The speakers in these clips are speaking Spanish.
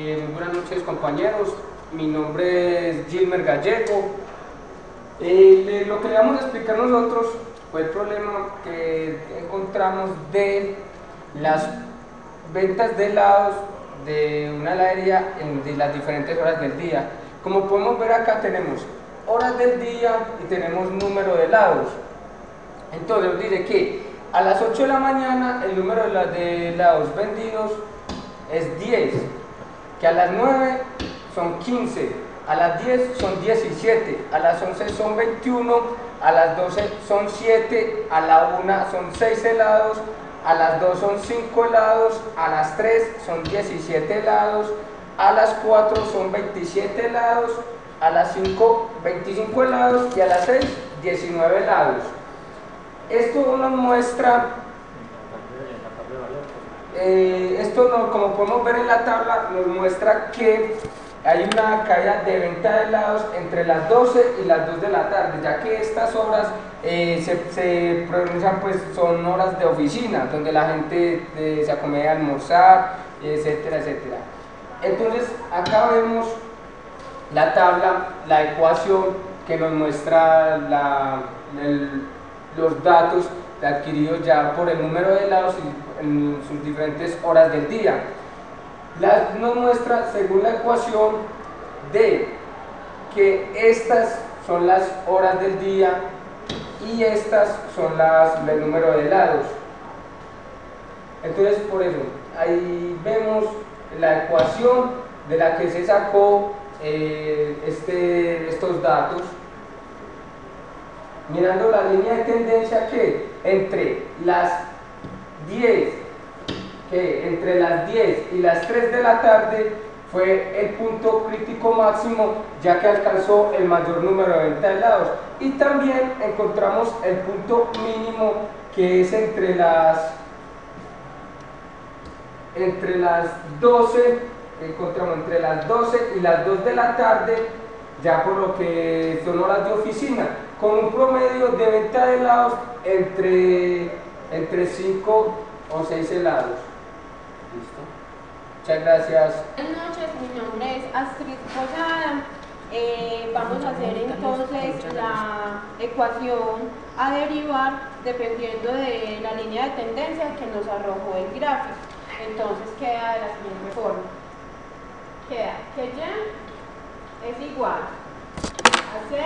Muy buenas noches, compañeros, mi nombre es Gilmer Gallego. Lo que le vamos a explicar nosotros fue el problema que encontramos de las ventas de helados de una heladería de las diferentes horas del día. Como podemos ver acá tenemos horas del día y tenemos número de helados. Entonces nos dice que a las 8 de la mañana el número de helados vendidos es 10, que a las 9 son 15, a las 10 son 17, a las 11 son 21, a las 12 son 7, a la 1 son 6 helados, a las 2 son 5 helados, a las 3 son 17 helados, a las 4 son 27 helados, a las 5 25 helados y a las 6 19 helados. Esto nos muestra, como podemos ver en la tabla, nos muestra que hay una caída de venta de helados entre las 12 y las 2 de la tarde, ya que estas horas se pronuncian, pues son horas de oficina, donde la gente se acomete a almorzar, etcétera, etcétera. Entonces acá vemos la tabla, la ecuación que nos muestra los datos adquiridos ya por el número de helados en sus diferentes horas del día. Nos muestra, según la ecuación, de que estas son las horas del día y estas son el número de helados. Entonces, por eso, ahí vemos la ecuación de la que se sacó estos datos, mirando la línea de tendencia que entre las 10 y las 3 de la tarde fue el punto crítico máximo, ya que alcanzó el mayor número de venta de helados. Y también encontramos el punto mínimo, que es entre las 12, encontramos entre las 12 y las 2 de la tarde, ya por lo que son horas de oficina, con un promedio de venta de helados entre 5 o 6 helados. ¿Listo? Muchas gracias. Buenas noches, mi nombre es Astrid Posada. Vamos a hacer entonces la ecuación a derivar dependiendo de la línea de tendencia que nos arrojó el gráfico. Entonces queda de la siguiente forma. Queda que Y es igual a 0,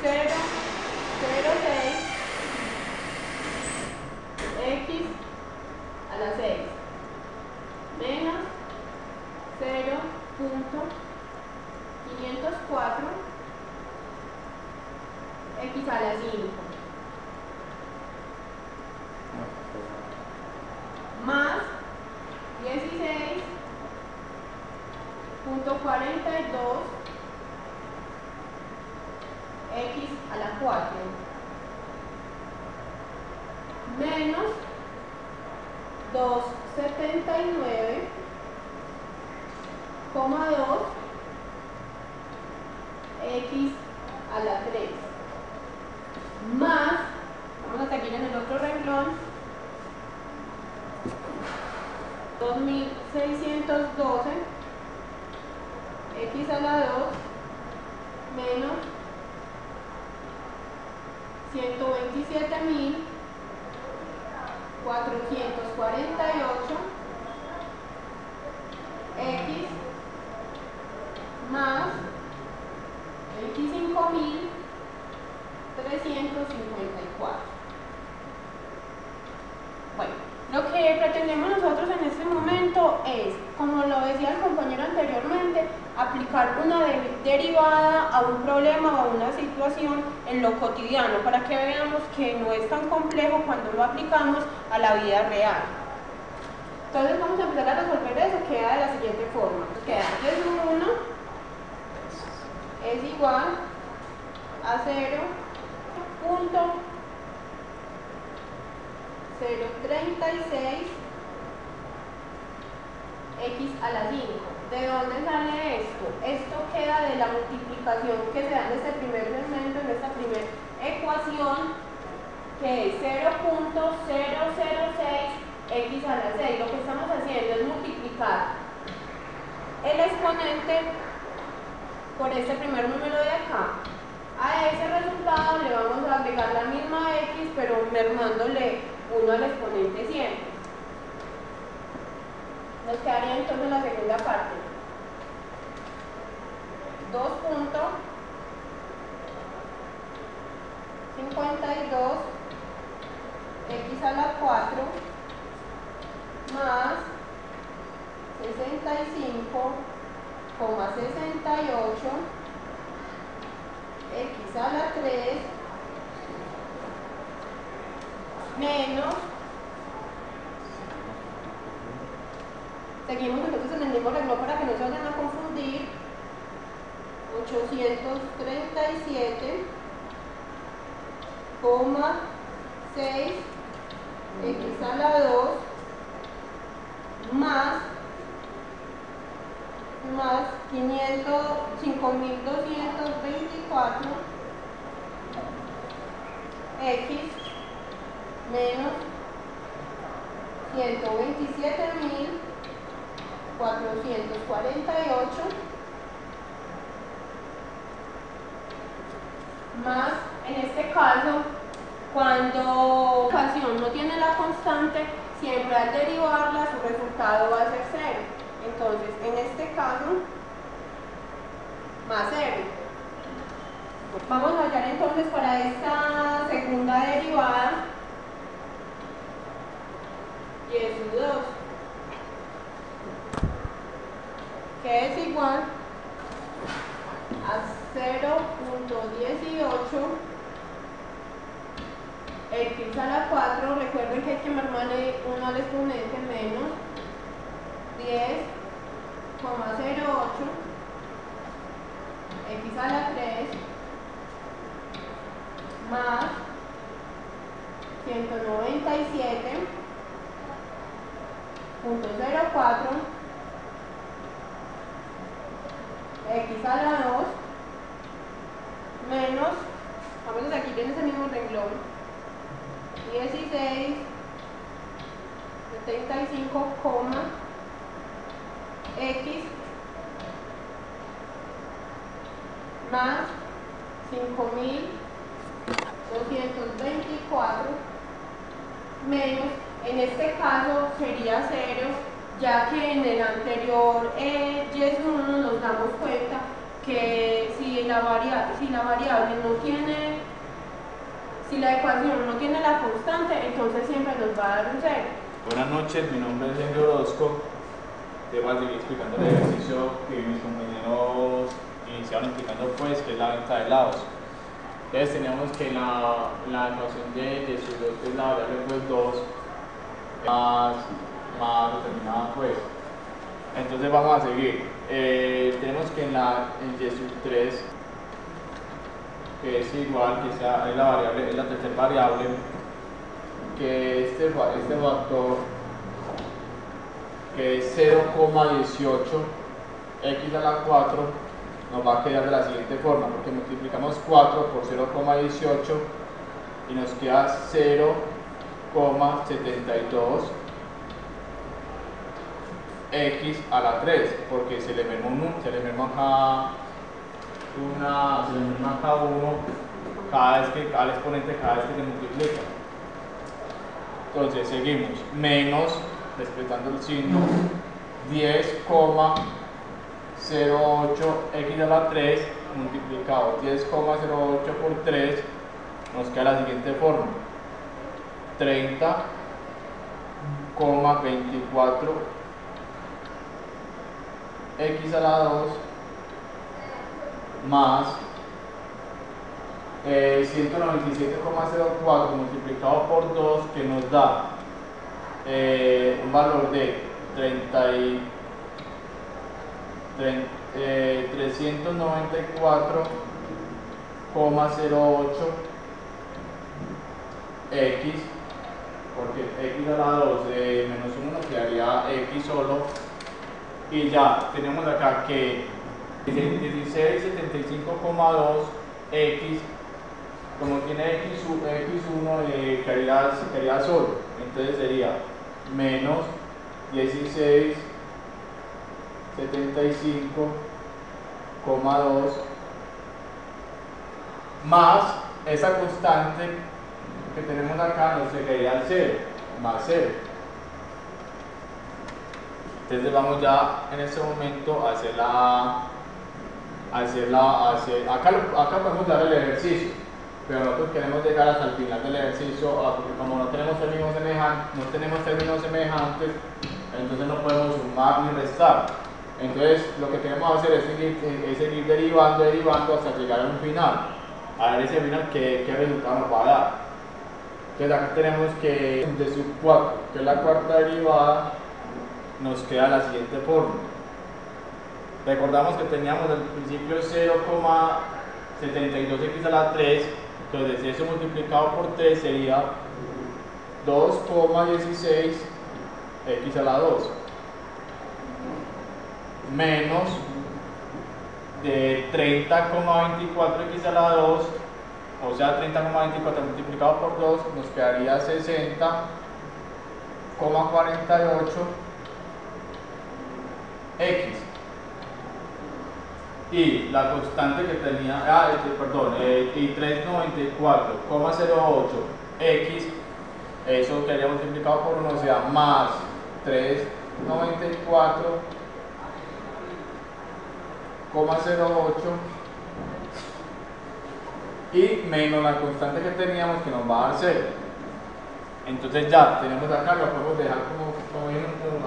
0, 0, 6, x a la 6 menos 0.504 x a la 5 más 16.42 x a la 4 menos 279,2 x a la 3 más, vamos a seguir en el otro renglón, 2612 x a la 2 menos 127.448 x más 25.354. Bueno, lo que pretendemos nosotros en este momento es, como lo decía el compañero anteriormente, aplicar una derivada a un problema o a una situación en lo cotidiano, para que veamos que no es tan complejo cuando lo aplicamos a la vida real. Entonces vamos a empezar a resolver eso. Queda de la siguiente forma. Queda que 1 es igual a 0.036 x a la 5. ¿De dónde sale esto? Esto queda de la multiplicación que se da en este primer segmento, en esta primera ecuación, que es 0.006 x a la 6. Lo que estamos haciendo es exponente por este primer número de acá. A ese resultado le vamos a agregar la misma x, pero mermándole 1 al exponente siempre. Nos quedaría entonces la segunda parte. 2.52 x a la 4 más 65,68 x a la 3 menos, seguimos entonces en el mismo renglón para que no se vayan a confundir, 837,6 x a la 2 más 5.224 x menos 127.448 más, en este caso, cuando la ecuación no tiene la constante, siempre al derivarla su resultado va a ser 0. Entonces, en este caso, más 0. Vamos a hallar entonces para esta segunda derivada y es 2, que es igual a 0.18 x a la 4, recuerden que hay que mermarle 1 al exponente, menos 10,08 x a la 3 más 197,04 x a la 2 menos, vamos desde aquí en ese mismo renglón, 16,75, x más 5.224 menos, en este caso sería 0, ya que en el anterior y1 nos damos cuenta que si la variable no tiene, si la ecuación no tiene la constante, entonces siempre nos va a dar un 0. Buenas noches, mi nombre es Henry Orozco. Te voy a seguir explicando el ejercicio que mis compañeros iniciaron explicando, pues, que es la venta de lados. Entonces teníamos que la ecuación de su 2, que es la variable pues 2, más determinada pues. Entonces vamos a seguir. Tenemos que en y sub 3, que es igual, que sea, es la tercera variable, que este factor, que es 0,18 x a la 4, nos va a quedar de la siguiente forma, porque multiplicamos 4 por 0,18 y nos queda 0,72 x a la 3, porque se le merma acá cada vez que al exponente cada vez que se multiplica. Entonces seguimos, menos, respetando el signo, 10,08 x a la 3 multiplicado 10,08 por 3, nos queda la siguiente forma, 30,24 x a la 2 más 197,04 multiplicado por 2, que nos da un valor de 394,08 x, porque x a la 2 menos 1 nos quedaría x solo, y ya tenemos acá que 1675,2 x, como tiene x1 quedaría solo, entonces sería menos 16 75,2 más esa constante que tenemos acá nos llegaría al 0, más 0. Entonces vamos ya en este momento a acá podemos dar el ejercicio, pero nosotros queremos llegar hasta el final del ejercicio, porque como no tenemos términos semejantes, entonces no podemos sumar ni restar. Entonces lo que tenemos que hacer es seguir derivando hasta llegar a un final, a ver ese final qué resultado nos va a dar. Entonces acá tenemos que de sub 4, que es la cuarta derivada, nos queda la siguiente forma. Recordamos que teníamos al principio 0,72x a la 3, entonces eso multiplicado por 3 sería 2,16x a la 2 menos de 30,24x a la 2, o sea 30,24 multiplicado por 2 nos quedaría 60,48x. Y la constante que tenía, y 394,08x, eso que haya multiplicado por 1 sea más 394,08 y menos la constante que teníamos que nos va a dar 0. Entonces ya tenemos acá, lo podemos dejar como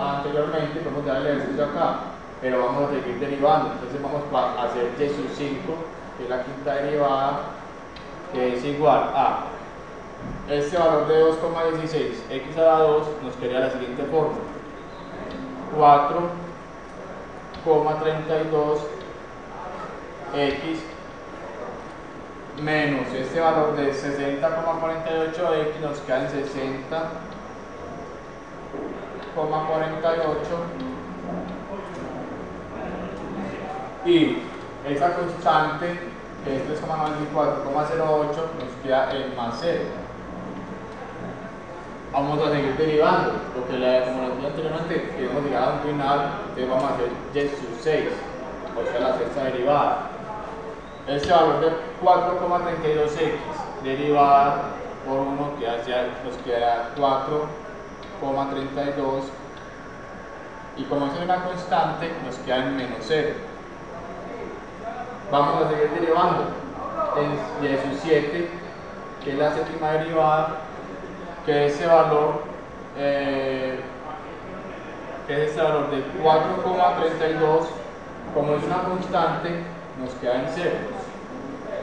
anteriormente, podemos dejar el ejercicio acá, pero vamos a seguir derivando. Entonces vamos a hacer y sub 5, que es la quinta derivada, que es igual a este valor de 2,16x a la 2 nos quedaría la siguiente forma: 4,32x menos este valor de 60,48x nos queda en 60,48, y esa constante que es 3,94,08 nos queda en más 0. Vamos a seguir derivando, porque como les dije anteriormente, queremos llegar a un final, entonces vamos a hacer y sub 6, o sea la sexta derivada. Este valor de 4,32x derivada por 1 nos queda 4,32, y como es una constante nos queda en menos 0. Vamos a seguir derivando en y sub 7, que es la séptima derivada, que ese valor de 4,32, como es una constante, nos queda en 0.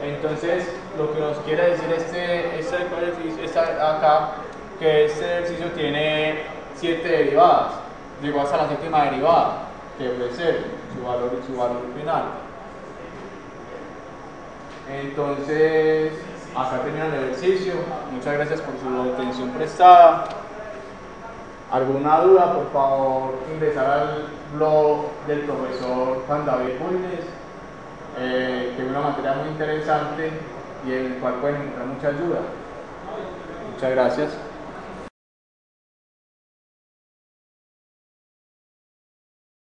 Entonces lo que nos quiere decir este ejercicio acá, que este ejercicio tiene 7 derivadas, llegó hasta la séptima derivada, que fue 0, su valor final. Entonces acá termina el ejercicio. Muchas gracias por su atención prestada. ¿Alguna duda? Por favor ingresar al blog del profesor Juan David Bulnes, que es una materia muy interesante y en el cual pueden encontrar mucha ayuda. Muchas gracias.